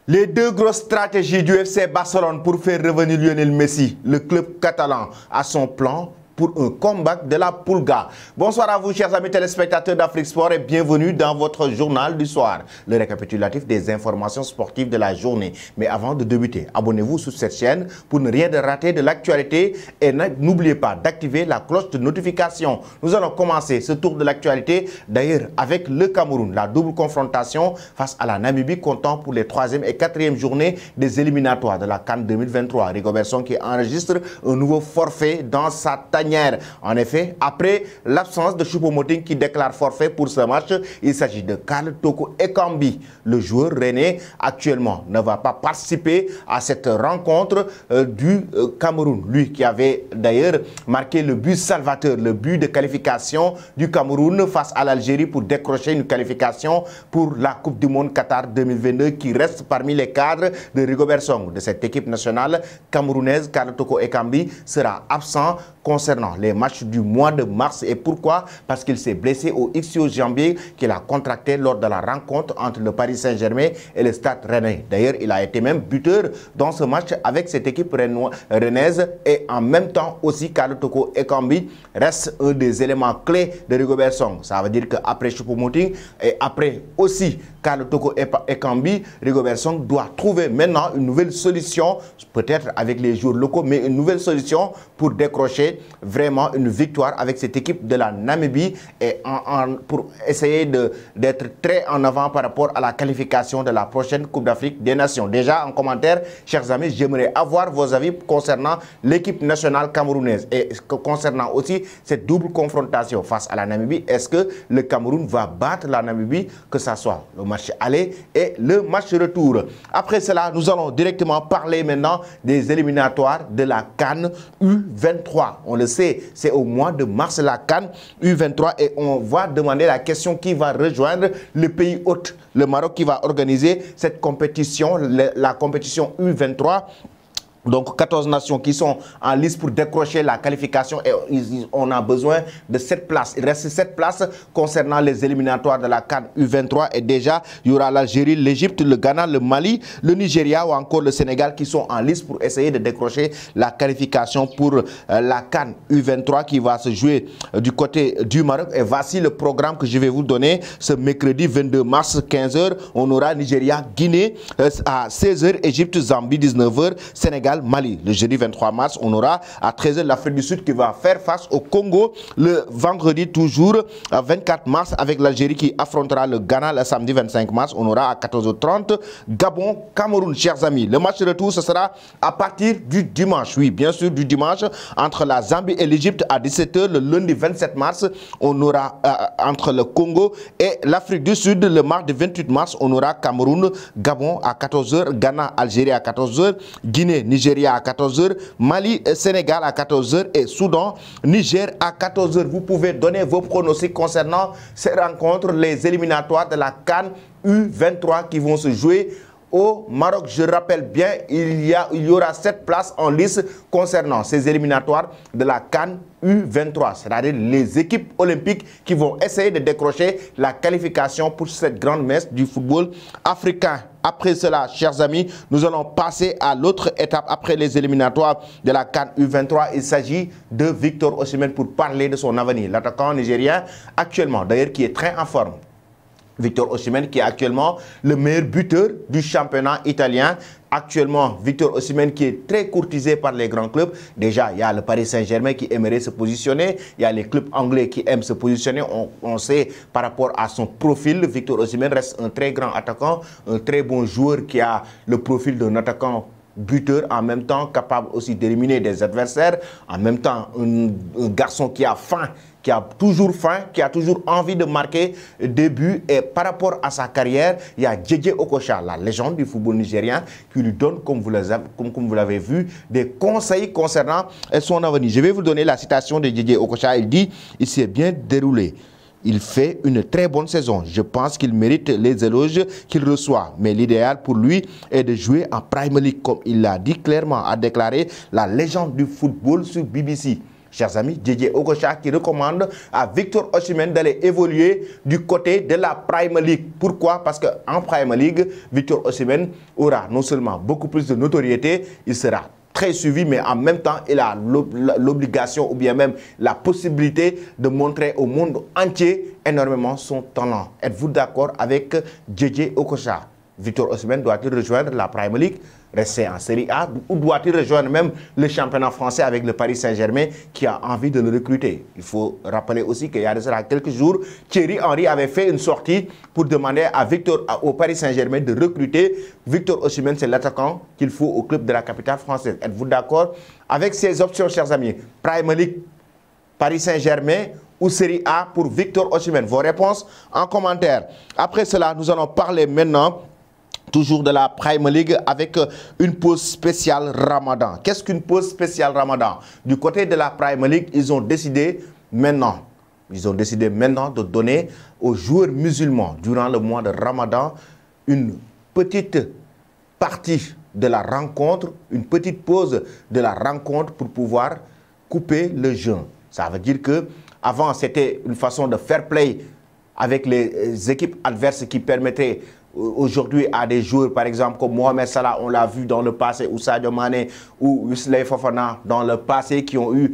Les deux grosses stratégies du FC Barcelone pour faire revenir Lionel Messi, le club catalan, a son plan pour un comeback de la Pulga. Bonsoir à vous, chers amis téléspectateurs d'Afrique Sport, et bienvenue dans votre journal du soir, le récapitulatif des informations sportives de la journée. Mais avant de débuter, abonnez-vous sur cette chaîne pour ne rien rater de l'actualité et n'oubliez pas d'activer la cloche de notification. Nous allons commencer ce tour de l'actualité d'ailleurs avec le Cameroun, la double confrontation face à la Namibie, comptant pour les 3e et 4e journées des éliminatoires de la CAN 2023. Rigobert Song qui enregistre un nouveau forfait dans sa tanière. En effet, après l'absence de Choupo-Moting qui déclare forfait pour ce match, il s'agit de Karl Toko Ekambi. Le joueur rennais actuellement ne va pas participer à cette rencontre du Cameroun. Lui qui avait d'ailleurs marqué le but salvateur, le but de qualification du Cameroun face à l'Algérie pour décrocher une qualification pour la Coupe du Monde Qatar 2022 qui reste parmi les cadres de Rigobert Song. De cette équipe nationale camerounaise, Karl Toko Ekambi sera absent concernant les matchs du mois de mars. Et pourquoi? Parce qu'il s'est blessé au ischio-jambier qu'il a contracté lors de la rencontre entre le Paris Saint-Germain et le Stade Rennais. D'ailleurs, il a été même buteur dans ce match avec cette équipe rennaise. Et en même temps aussi, Karl Toko Ekambi reste un des éléments clés de Rigobert Song. Ça veut dire qu'après Choupo-Moting et après aussi Karl Toko Ekambi, Rigobert Song doit trouver maintenant une nouvelle solution, peut-être avec les joueurs locaux, mais une nouvelle solution pour décrocher vraiment une victoire avec cette équipe de la Namibie et pour essayer d'être très en avant par rapport à la qualification de la prochaine Coupe d'Afrique des Nations. Déjà en commentaire, chers amis, j'aimerais avoir vos avis concernant l'équipe nationale camerounaise et concernant aussi cette double confrontation face à la Namibie. Est-ce que le Cameroun va battre la Namibie, que ce soit le match aller et le match retour? Après cela, nous allons directement parler maintenant des éliminatoires de la CAN U23. On le sait, c'est au mois de mars la CAN U23 et on va demander la question qui va rejoindre le pays hôte, le Maroc, qui va organiser cette compétition, la compétition U23. Donc 14 nations qui sont en lice pour décrocher la qualification et on a besoin de 7 places. Il reste 7 places concernant les éliminatoires de la CAN U23 et déjà il y aura l'Algérie, l'Égypte, le Ghana, le Mali, le Nigeria ou encore le Sénégal qui sont en lice pour essayer de décrocher la qualification pour la CAN U23 qui va se jouer du côté du Maroc. Et voici le programme que je vais vous donner ce mercredi 22 mars 15h. On aura Nigeria, Guinée à 16h, Égypte, Zambie 19h, Sénégal, Mali. Le jeudi 23 mars, on aura à 13h l'Afrique du Sud qui va faire face au Congo. Le vendredi toujours 24 mars avec l'Algérie qui affrontera le Ghana. Le samedi 25 mars, on aura à 14h30 Gabon, Cameroun, chers amis. Le match retour, ce sera à partir du dimanche. Oui, bien sûr, du dimanche entre la Zambie et l'Égypte à 17h. Le lundi 27 mars, on aura entre le Congo et l'Afrique du Sud. Le mardi 28 mars, on aura Cameroun, Gabon à 14h, Ghana, Algérie à 14h, Guinée, Nigeria à 14h, Mali, Sénégal à 14h et Soudan, Niger à 14h. Vous pouvez donner vos pronostics concernant ces rencontres, les éliminatoires de la CAN U23 qui vont se jouer au Maroc. Je rappelle bien, il y aura 7 places en lice concernant ces éliminatoires de la CAN U23, c'est-à-dire les équipes olympiques qui vont essayer de décrocher la qualification pour cette grande messe du football africain. Après cela, chers amis, nous allons passer à l'autre étape après les éliminatoires de la CAN U23. Il s'agit de Victor Osimhen pour parler de son avenir. L'attaquant nigérien actuellement, d'ailleurs, qui est très en forme. Victor Osimhen qui est actuellement le meilleur buteur du championnat italien. Actuellement, Victor Osimhen qui est très courtisé par les grands clubs. Déjà, il y a le Paris Saint-Germain qui aimerait se positionner. Il y a les clubs anglais qui aiment se positionner. On sait par rapport à son profil, Victor Osimhen reste un très grand attaquant, un très bon joueur qui a le profil d'un attaquant buteur, en même temps capable aussi d'éliminer des adversaires, en même temps un garçon qui a faim, qui a toujours envie de marquer des buts. Et par rapport à sa carrière, il y a Djedje Okocha, la légende du football nigérien, qui lui donne, comme vous l'avez vu, des conseils concernant son avenir. Je vais vous donner la citation de Djedje Okocha. Il dit « Il s'est bien déroulé. Il fait une très bonne saison. Je pense qu'il mérite les éloges qu'il reçoit. Mais l'idéal pour lui est de jouer en Premier League, comme il l'a dit clairement, a déclaré la légende du football sur BBC. chers amis, Didier Okocha qui recommande à Victor Osimhen d'aller évoluer du côté de la Premier League. Pourquoi? Parce qu'en Premier League, Victor Osimhen aura non seulement beaucoup plus de notoriété, il sera très suivi, mais en même temps, il a l'obligation ou bien même la possibilité de montrer au monde entier énormément son talent. Êtes-vous d'accord avec Didier Okocha? Victor Osimhen doit-il rejoindre la Premier League, rester en Série A, ou doit-il rejoindre même le championnat français avec le Paris Saint-Germain qui a envie de le recruter? Il faut rappeler aussi qu'il y a de cela quelques jours, Thierry Henry avait fait une sortie pour demander au Paris Saint-Germain de recruter Victor Osimhen. C'est l'attaquant qu'il faut au club de la capitale française. Êtes-vous d'accord avec ces options, chers amis? Premier League, Paris Saint-Germain ou Série A pour Victor Osimhen? Vos réponses en commentaire. Après cela, nous allons parler maintenant toujours de la Premier League avec une pause spéciale Ramadan. Qu'est-ce qu'une pause spéciale Ramadan? Du côté de la Premier League, ils ont décidé maintenant de donner aux joueurs musulmans durant le mois de Ramadan une petite partie de la rencontre, une petite pause de la rencontre pour pouvoir couper le jeûne. Ça veut dire que avant c'était une façon de fair play avec les équipes adverses qui permettaient aujourd'hui à des joueurs, par exemple, comme Mohamed Salah, on l'a vu dans le passé, ou Sadio Mané, ou Wesley Fofana dans le passé, qui ont eu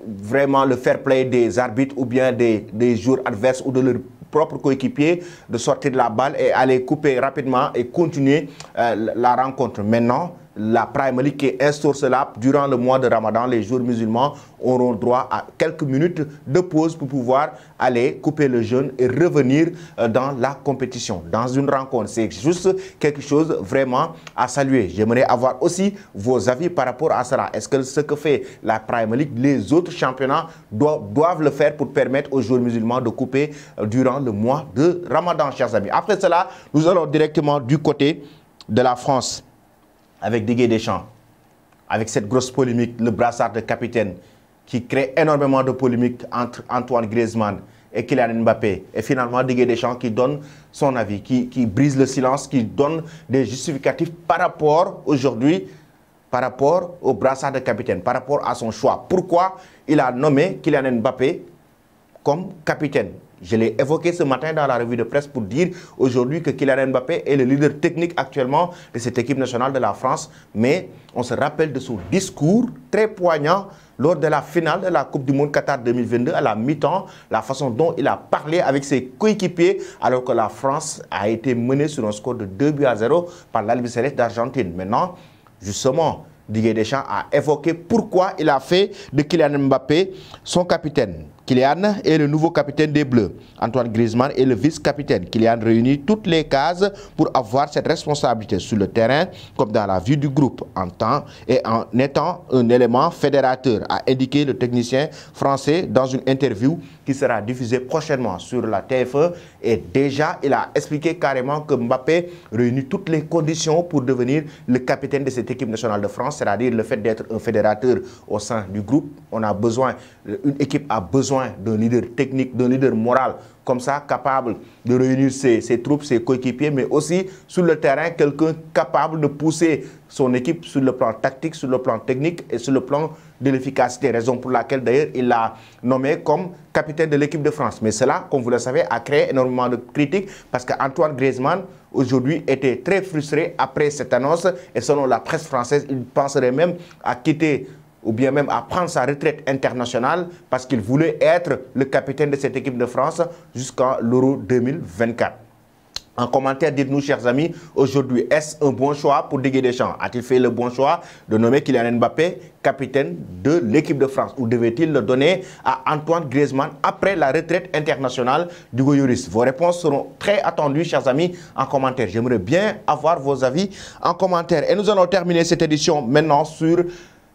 vraiment le fair play des arbitres ou bien des joueurs adverses ou de leurs propres coéquipiers, de sortir de la balle et aller couper rapidement et continuer la rencontre. Maintenant, la Premier League qui instaure cela durant le mois de Ramadan, les joueurs musulmans auront droit à quelques minutes de pause pour pouvoir aller couper le jeûne et revenir dans la compétition, dans une rencontre. C'est juste quelque chose vraiment à saluer. J'aimerais avoir aussi vos avis par rapport à cela. Est-ce que ce que fait la Premier League, les autres championnats doivent le faire pour permettre aux joueurs musulmans de couper durant le mois de Ramadan, chers amis? Après cela, nous allons directement du côté de la France avec Didier Deschamps, avec cette grosse polémique, le brassard de capitaine qui crée énormément de polémiques entre Antoine Griezmann et Kylian Mbappé. Et finalement, Didier Deschamps qui donne son avis, qui brise le silence, qui donne des justificatifs par rapport aujourd'hui, par rapport au brassard de capitaine, par rapport à son choix. Pourquoi il a nommé Kylian Mbappé comme capitaine? Je l'ai évoqué ce matin dans la revue de presse pour dire aujourd'hui que Kylian Mbappé est le leader technique actuellement de cette équipe nationale de la France. Mais on se rappelle de son discours très poignant lors de la finale de la Coupe du Monde Qatar 2022 à la mi-temps, la façon dont il a parlé avec ses coéquipiers alors que la France a été menée sur un score de 2-0 par l'Albi Céleste d'Argentine. Maintenant, justement, Didier Deschamps a évoqué pourquoi il a fait de Kylian Mbappé son capitaine. Kylian est le nouveau capitaine des Bleus. Antoine Griezmann est le vice-capitaine. Kylian réunit toutes les cases pour avoir cette responsabilité sur le terrain comme dans la vie du groupe en étant un élément fédérateur, a indiqué le technicien français dans une interview qui sera diffusée prochainement sur la TF1. Et déjà, il a expliqué carrément que Mbappé réunit toutes les conditions pour devenir le capitaine de cette équipe nationale de France, c'est-à-dire le fait d'être un fédérateur au sein du groupe. Une équipe a besoin d'un leader technique, d'un leader moral, comme ça, capable de réunir ses troupes, ses coéquipiers, mais aussi sur le terrain, quelqu'un capable de pousser son équipe sur le plan tactique, sur le plan technique et sur le plan de l'efficacité. Raison pour laquelle, d'ailleurs, il l'a nommé comme capitaine de l'équipe de France. Mais cela, comme vous le savez, a créé énormément de critiques parce qu'Antoine Griezmann, aujourd'hui, était très frustré après cette annonce. Et selon la presse française, il penserait même à quitter ou bien même à prendre sa retraite internationale parce qu'il voulait être le capitaine de cette équipe de France jusqu'à l'Euro 2024. En commentaire, dites-nous, chers amis, aujourd'hui, est-ce un bon choix pour Didier Deschamps? A-t-il fait le bon choix de nommer Kylian Mbappé capitaine de l'équipe de France? Ou devait-il le donner à Antoine Griezmann après la retraite internationale d'Hugo Lloris? Vos réponses seront très attendues, chers amis, en commentaire. J'aimerais bien avoir vos avis en commentaire. Et nous allons terminer cette édition maintenant sur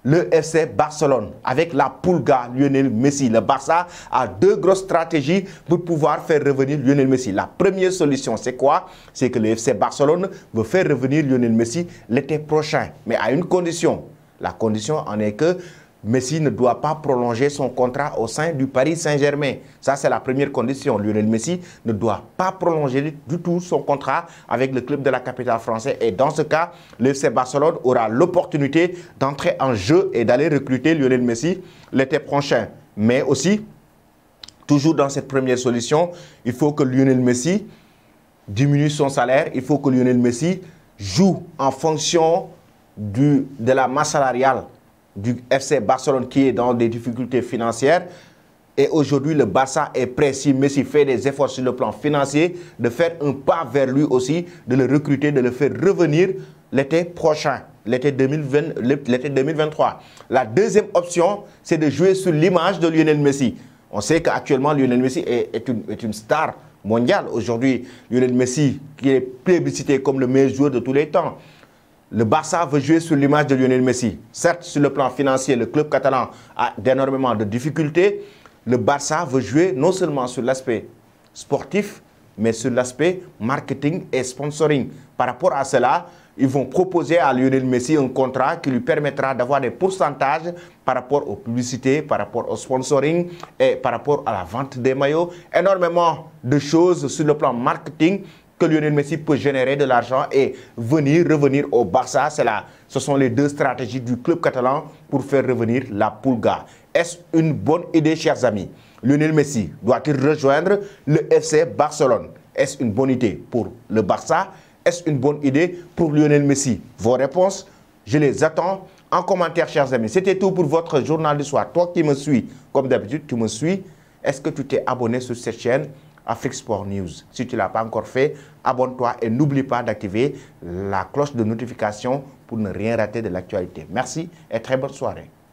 le FC Barcelone avec la Pulga Lionel Messi. Le Barça a deux grosses stratégies pour pouvoir faire revenir Lionel Messi. La première solution, c'est quoi? C'est que le FC Barcelone veut faire revenir Lionel Messi l'été prochain, mais à une condition. La condition en est que Messi ne doit pas prolonger son contrat au sein du Paris Saint-Germain. Ça, c'est la première condition. Lionel Messi ne doit pas prolonger du tout son contrat avec le club de la capitale française. Et dans ce cas, le FC Barcelone aura l'opportunité d'entrer en jeu et d'aller recruter Lionel Messi l'été prochain. Mais aussi, toujours dans cette première solution, il faut que Lionel Messi diminue son salaire. Il faut que Lionel Messi joue en fonction de la masse salariale du FC Barcelone qui est dans des difficultés financières. Et aujourd'hui, le Barça est prêt, si Messi fait des efforts sur le plan financier, de faire un pas vers lui aussi, de le recruter, de le faire revenir l'été prochain, l'été 2023. La deuxième option, c'est de jouer sur l'image de Lionel Messi. On sait qu'actuellement, Lionel Messi est une star mondiale. Aujourd'hui, Lionel Messi, qui est plébiscité comme le meilleur joueur de tous les temps. Le Barça veut jouer sur l'image de Lionel Messi. Certes, sur le plan financier, le club catalan a énormément de difficultés. Le Barça veut jouer non seulement sur l'aspect sportif, mais sur l'aspect marketing et sponsoring. Par rapport à cela, ils vont proposer à Lionel Messi un contrat qui lui permettra d'avoir des pourcentages par rapport aux publicités, par rapport au sponsoring et par rapport à la vente des maillots. Énormément de choses sur le plan marketing que Lionel Messi peut générer de l'argent et revenir au Barça. Ce sont les deux stratégies du club catalan pour faire revenir la Pulga. Est-ce une bonne idée, chers amis? Lionel Messi doit-il rejoindre le FC Barcelone? Est-ce une bonne idée pour le Barça? Est-ce une bonne idée pour Lionel Messi? Vos réponses, je les attends en commentaire, chers amis. C'était tout pour votre journal du soir. Toi qui me suis, comme d'habitude, tu me suis. Est-ce que tu t'es abonné sur cette chaîne Afrique Sport News? Si tu ne l'as pas encore fait, abonne-toi et n'oublie pas d'activer la cloche de notification pour ne rien rater de l'actualité. Merci et très bonne soirée.